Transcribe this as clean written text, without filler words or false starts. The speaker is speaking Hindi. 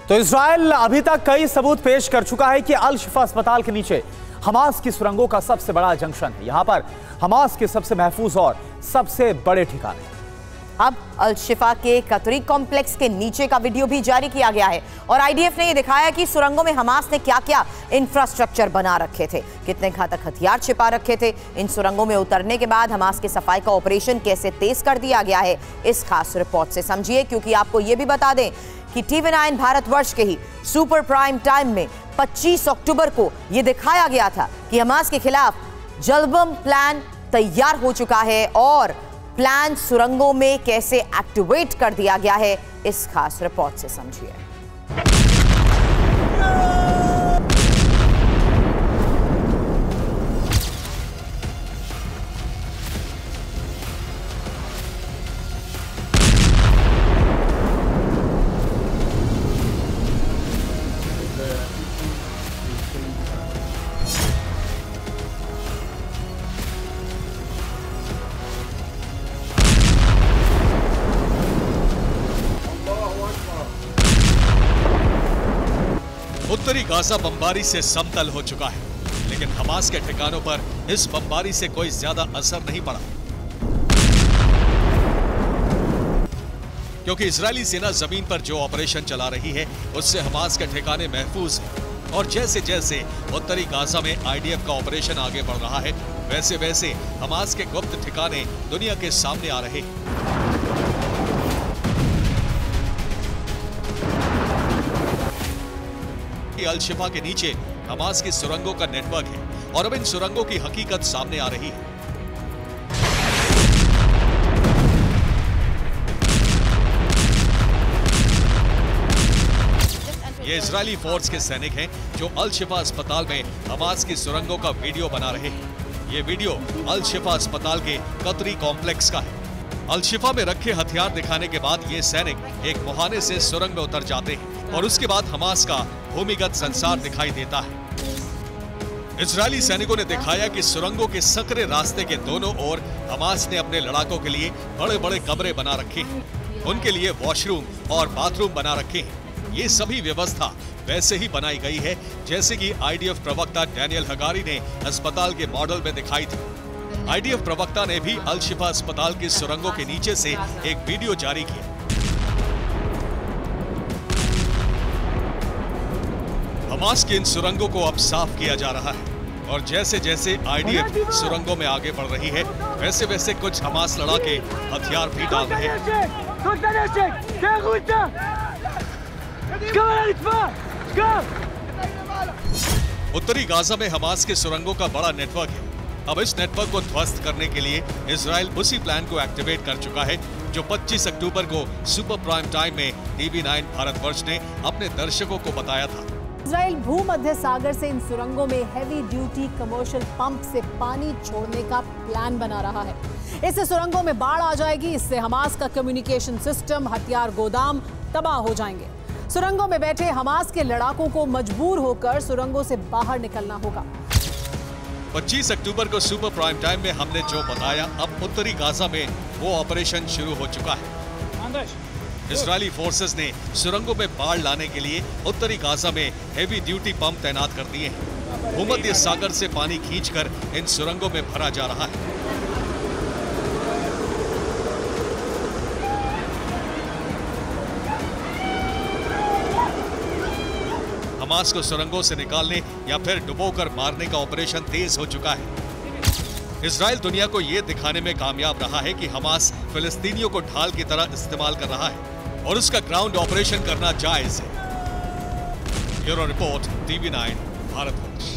तो इजराइल अभी तक कई सबूत पेश कर चुका है कि अल शिफा अस्पताल के नीचे हमास की सुरंगों का सबसे बड़ा जंक्शन है। यहां पर हमास के सबसे महफूज और सबसे बड़े ठिकाने। अब अल शिफा के कतरी कॉम्प्लेक्स के नीचे का वीडियो भी जारी किया गया है और आईडीएफ ने यह दिखाया कि सुरंगों में हमास ने क्या क्या इंफ्रास्ट्रक्चर बना रखे थे, कितने घातक हथियार छिपा रखे थे। इन सुरंगों में उतरने के बाद हमास के सफाई का ऑपरेशन कैसे तेज कर दिया गया है, इस खास रिपोर्ट से समझिए। क्योंकि आपको यह भी बता दें कि TV9 भारतवर्ष के ही सुपर प्राइम टाइम में 25 अक्टूबर को यह दिखाया गया था कि हमास के खिलाफ जलबम प्लान तैयार हो चुका है और प्लान सुरंगों में कैसे एक्टिवेट कर दिया गया है, इस खास रिपोर्ट से समझिए। उत्तरी गाजा बमबारी से समतल हो चुका है, लेकिन हमास के ठिकानों पर इस बमबारी से कोई ज्यादा असर नहीं पड़ा, क्योंकि इजरायली सेना जमीन पर जो ऑपरेशन चला रही है उससे हमास के ठिकाने महफूज हैं। और जैसे जैसे उत्तरी गाजा में आईडीएफ का ऑपरेशन आगे बढ़ रहा है, वैसे वैसे हमास के गुप्त ठिकाने दुनिया के सामने आ रहे हैं। अल शिफा के नीचे हमास की सुरंगों का नेटवर्क है और अब इन सुरंगों की हकीकत सामने आ रही है। ये इजरायली फोर्स के सैनिक हैं जो अल शिफा अस्पताल में हमास की सुरंगों का वीडियो बना रहे हैं। ये वीडियो अल शिफा अस्पताल के कतरी कॉम्प्लेक्स का है। अल शिफा में रखे हथियार दिखाने के बाद ये सैनिक एक मुहाने से सुरंग में उतर जाते हैं और उसके बाद हमास का भूमिगत संसार दिखाई देता है। इजरायली सैनिकों ने दिखाया कि सुरंगों के सकरे रास्ते के दोनों ओर हमास ने अपने लड़ाकों के लिए बड़े बड़े कमरे बना रखे हैं। उनके लिए वॉशरूम और बाथरूम बना रखे हैं। ये सभी व्यवस्था वैसे ही बनाई गई है जैसे कि आईडीएफ प्रवक्ता डैनियल हगारी ने अस्पताल के मॉडल में दिखाई थी। आईडीएफ प्रवक्ता ने भी अल शिफा अस्पताल की सुरंगों के नीचे से एक वीडियो जारी किया। हमास की इन सुरंगों को अब साफ किया जा रहा है और जैसे जैसे आईडीएफ सुरंगों में आगे बढ़ रही है, वैसे वैसे कुछ हमास लड़ाके हथियार भी डाल रहे हैं। उत्तरी गाजा में हमास के सुरंगों का बड़ा नेटवर्क है। अब इस नेटवर्क को ध्वस्त करने के लिए इजराइल उसी प्लान को एक्टिवेट कर चुका है जो 25 अक्टूबर को सुपर प्राइम टाइम में TV9 भारतवर्ष ने अपने दर्शकों को बताया था। इजराइल भूमध्य सागर से इन सुरंगों में हेवी ड्यूटी कमर्शियल पंप से पानी छोड़ने का प्लान बना रहा है। इससे सुरंगों में बाढ़ आ जाएगी। इससे हमास का कम्युनिकेशन सिस्टम, हथियार गोदाम तबाह हो जाएंगे। सुरंगों में बैठे हमास के लड़ाकों को मजबूर होकर सुरंगों से बाहर निकलना होगा। 25 अक्टूबर को सुपर प्राइम टाइम में हमने जो बताया, अब उत्तरी गाजा में वो ऑपरेशन शुरू हो चुका है। इजरायली फोर्सेस ने सुरंगों में बाढ़ लाने के लिए उत्तरी गाजा में हेवी ड्यूटी पंप तैनात कर दिए हैं। भूमध्य सागर से पानी खींचकर इन सुरंगों में भरा जा रहा है। हमास को सुरंगों से निकालने या फिर डुबोकर मारने का ऑपरेशन तेज हो चुका है। इजराइल दुनिया को यह दिखाने में कामयाब रहा है कि हमास फिलिस्तीनियों को ढाल की तरह इस्तेमाल कर रहा है और उसका ग्राउंड ऑपरेशन करना जायज है। Bureau report TV9 Bharatvarsh.